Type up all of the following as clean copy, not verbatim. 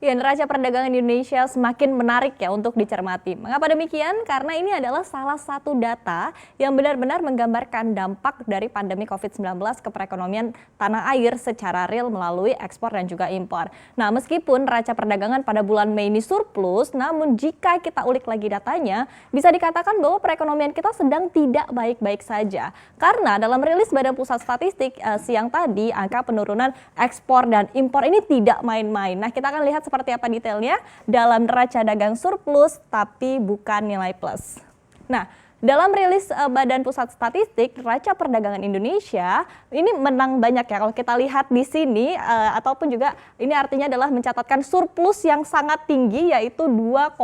Ya, neraca perdagangan Indonesia semakin menarik ya untuk dicermati. Mengapa demikian? Karena ini adalah salah satu data yang benar-benar menggambarkan dampak dari pandemi COVID-19 ke perekonomian tanah air secara real melalui ekspor dan juga impor. Nah, meskipun neraca perdagangan pada bulan Mei ini surplus, namun jika kita ulik lagi datanya, bisa dikatakan bahwa perekonomian kita sedang tidak baik-baik saja. Karena dalam rilis Badan Pusat Statistik siang tadi, angka penurunan ekspor dan impor ini tidak main-main. Nah, kita akan lihat seperti apa detailnya dalam neraca dagang surplus tapi bukan nilai plus. Nah, dalam rilis Badan Pusat Statistik, neraca perdagangan Indonesia ini menang banyak ya. Kalau kita lihat di sini ataupun juga ini artinya adalah mencatatkan surplus yang sangat tinggi yaitu 2,09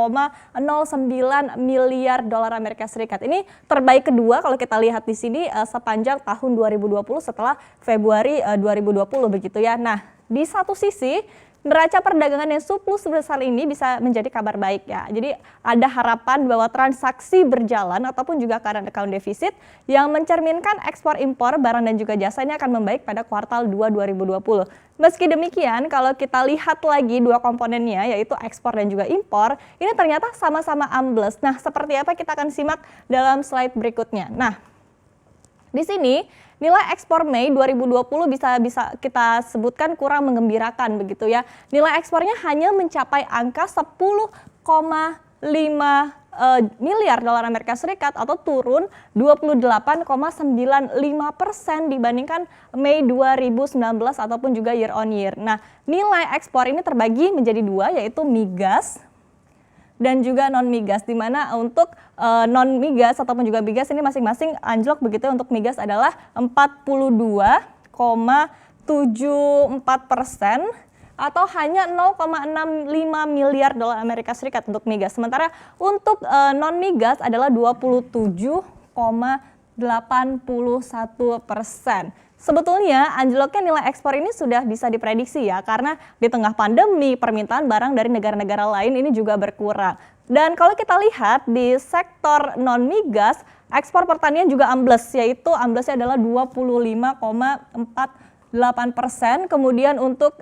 miliar dolar Amerika Serikat. Ini terbaik kedua kalau kita lihat di sini sepanjang tahun 2020 setelah Februari 2020 begitu ya. Nah, di satu sisi neraca perdagangan yang surplus sebesar ini bisa menjadi kabar baik ya. Jadi ada harapan bahwa transaksi berjalan ataupun juga current account defisit yang mencerminkan ekspor impor barang dan juga jasa ini akan membaik pada kuartal 2 2020. Meski demikian, kalau kita lihat lagi dua komponennya yaitu ekspor dan juga impor, ini ternyata sama-sama ambles. Nah, seperti apa kita akan simak dalam slide berikutnya. Nah, di sini nilai ekspor Mei 2020 bisa kita sebutkan kurang menggembirakan begitu ya. Nilai ekspornya hanya mencapai angka 10,5 miliar dolar Amerika Serikat atau turun 28,95% dibandingkan Mei 2019 ataupun juga year on year. Nah, nilai ekspor ini terbagi menjadi dua yaitu migas dan juga non-migas, di mana untuk non-migas ataupun juga migas ini masing-masing anjlok begitu. Untuk migas adalah 42,74% atau hanya 0,65 miliar dolar Amerika Serikat untuk migas. Sementara untuk non-migas adalah 27,81%. Sebetulnya anjloknya nilai ekspor ini sudah bisa diprediksi ya, karena di tengah pandemi permintaan barang dari negara-negara lain ini juga berkurang. Dan kalau kita lihat di sektor non-migas, ekspor pertanian juga ambles, yaitu amblesnya adalah 25,48%. Kemudian untuk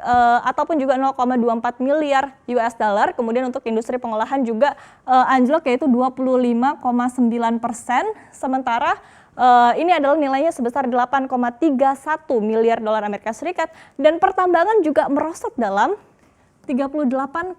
ataupun juga 0,24 miliar US dollar. Kemudian untuk industri pengolahan juga anjlok yaitu 25,9%. Sementara ini adalah nilainya sebesar 8,31 miliar dolar Amerika Serikat dan pertambangan juga merosot dalam 38,11%.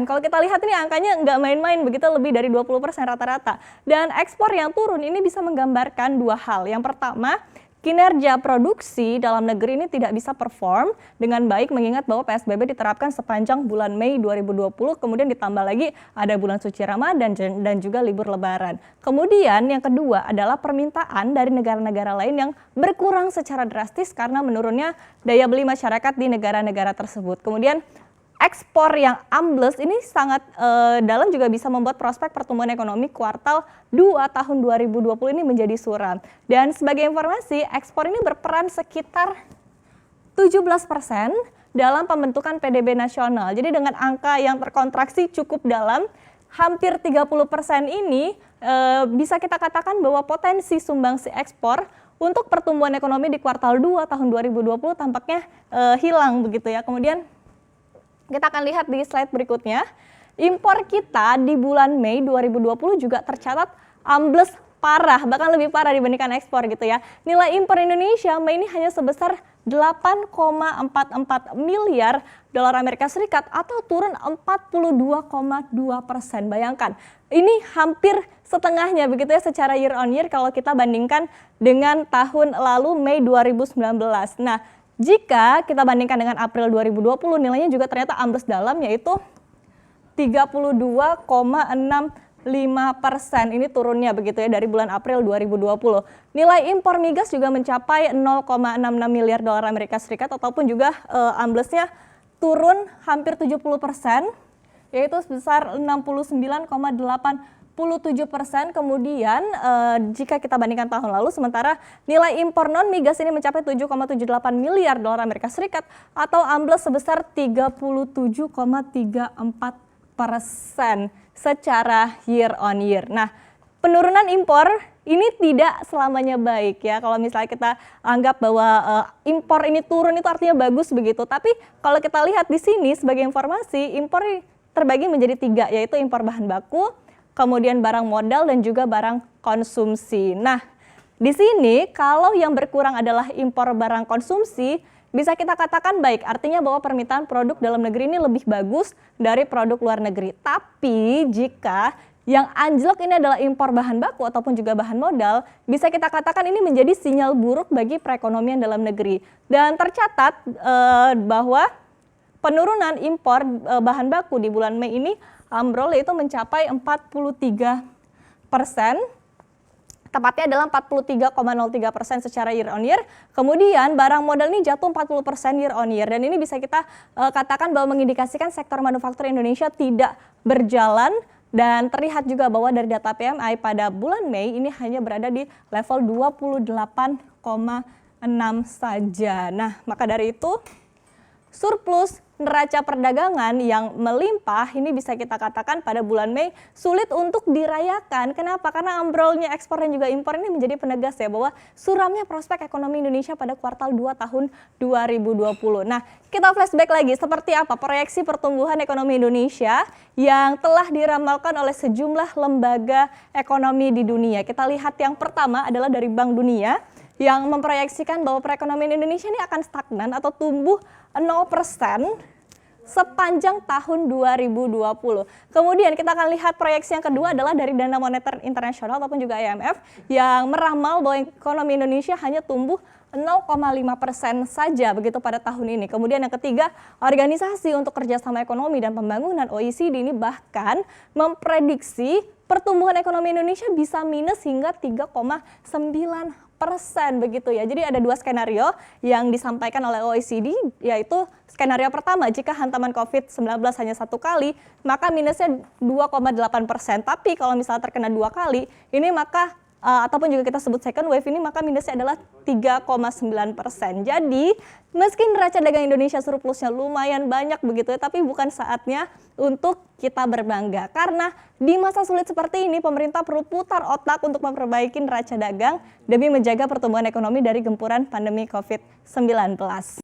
Kalau kita lihat ini angkanya nggak main-main begitu, lebih dari 20% rata-rata. Dan ekspor yang turun ini bisa menggambarkan dua hal. Yang pertama, kinerja produksi dalam negeri ini tidak bisa perform dengan baik mengingat bahwa PSBB diterapkan sepanjang bulan Mei 2020, kemudian ditambah lagi ada bulan suci Ramadan dan juga libur Lebaran. Kemudian yang kedua adalah permintaan dari negara-negara lain yang berkurang secara drastis karena menurunnya daya beli masyarakat di negara-negara tersebut. Kemudian ekspor yang ambles ini sangat dalam juga bisa membuat prospek pertumbuhan ekonomi kuartal 2 tahun 2020 ini menjadi suram. Dan sebagai informasi, ekspor ini berperan sekitar 17% dalam pembentukan PDB nasional. Jadi dengan angka yang terkontraksi cukup dalam, hampir 30% ini bisa kita katakan bahwa potensi sumbangsi ekspor untuk pertumbuhan ekonomi di kuartal 2 tahun 2020 tampaknya hilang begitu ya. Kemudian kita akan lihat di slide berikutnya, impor kita di bulan Mei 2020 juga tercatat ambles parah, bahkan lebih parah dibandingkan ekspor gitu ya. Nilai impor Indonesia Mei ini hanya sebesar 8,44 miliar dolar Amerika Serikat atau turun 42,2%. Bayangkan, ini hampir setengahnya begitu ya secara year on year kalau kita bandingkan dengan tahun lalu Mei 2019. Nah, jika kita bandingkan dengan April 2020, nilainya juga ternyata ambles dalam yaitu 32,65%. Ini turunnya begitu ya dari bulan April 2020. Nilai impor migas juga mencapai 0,66 miliar dolar Amerika Serikat ataupun juga amblesnya turun hampir 70%, yaitu sebesar 69,87%. Kemudian jika kita bandingkan tahun lalu, sementara nilai impor non migas ini mencapai 7,78 miliar dolar Amerika Serikat atau ambles sebesar 37,34% secara year on year. Nah, penurunan impor ini tidak selamanya baik ya. Kalau misalnya kita anggap bahwa impor ini turun itu artinya bagus begitu. Tapi kalau kita lihat di sini sebagai informasi, impor terbagi menjadi 3, yaitu impor bahan baku, kemudian barang modal dan juga barang konsumsi. Nah, di sini kalau yang berkurang adalah impor barang konsumsi, bisa kita katakan baik, artinya bahwa permintaan produk dalam negeri ini lebih bagus dari produk luar negeri. Tapi jika yang anjlok ini adalah impor bahan baku ataupun juga bahan modal, bisa kita katakan ini menjadi sinyal buruk bagi perekonomian dalam negeri. Dan tercatat bahwa penurunan impor bahan baku di bulan Mei ini ambrol yaitu mencapai 43%. Tepatnya adalah 43,03% secara year on year. Kemudian barang modal ini jatuh 40% year on year. Dan ini bisa kita katakan bahwa mengindikasikan sektor manufaktur Indonesia tidak berjalan. Dan terlihat juga bahwa dari data PMI pada bulan Mei ini hanya berada di level 28,6 saja. Nah, maka dari itu surplus neraca perdagangan yang melimpah ini bisa kita katakan pada bulan Mei sulit untuk dirayakan. Kenapa? Karena ambrolnya ekspor dan juga impor ini menjadi penegas ya bahwa suramnya prospek ekonomi Indonesia pada kuartal 2 tahun 2020. Nah, kita flashback lagi seperti apa proyeksi pertumbuhan ekonomi Indonesia yang telah diramalkan oleh sejumlah lembaga ekonomi di dunia. Kita lihat yang pertama adalah dari Bank Dunia yang memproyeksikan bahwa perekonomian Indonesia ini akan stagnan atau tumbuh 0% sepanjang tahun 2020. Kemudian kita akan lihat proyeksi yang kedua adalah dari Dana Moneter Internasional ataupun juga IMF yang meramal bahwa ekonomi Indonesia hanya tumbuh 0,5% saja begitu pada tahun ini. Kemudian yang ketiga, Organisasi untuk Kerjasama Ekonomi dan Pembangunan OECD ini bahkan memprediksi pertumbuhan ekonomi Indonesia bisa minus hingga 3,9% begitu ya. Jadi ada 2 skenario yang disampaikan oleh OECD, yaitu skenario pertama jika hantaman COVID-19 hanya 1 kali, maka minusnya 2,8%. Tapi kalau misalnya terkena 2 kali, ini maka ataupun juga kita sebut second wave ini, maka minusnya adalah 3,9%. Jadi meski neraca dagang Indonesia surplusnya lumayan banyak begitu ya, tapi bukan saatnya untuk kita berbangga. Karena di masa sulit seperti ini pemerintah perlu putar otak untuk memperbaiki neraca dagang demi menjaga pertumbuhan ekonomi dari gempuran pandemi COVID-19.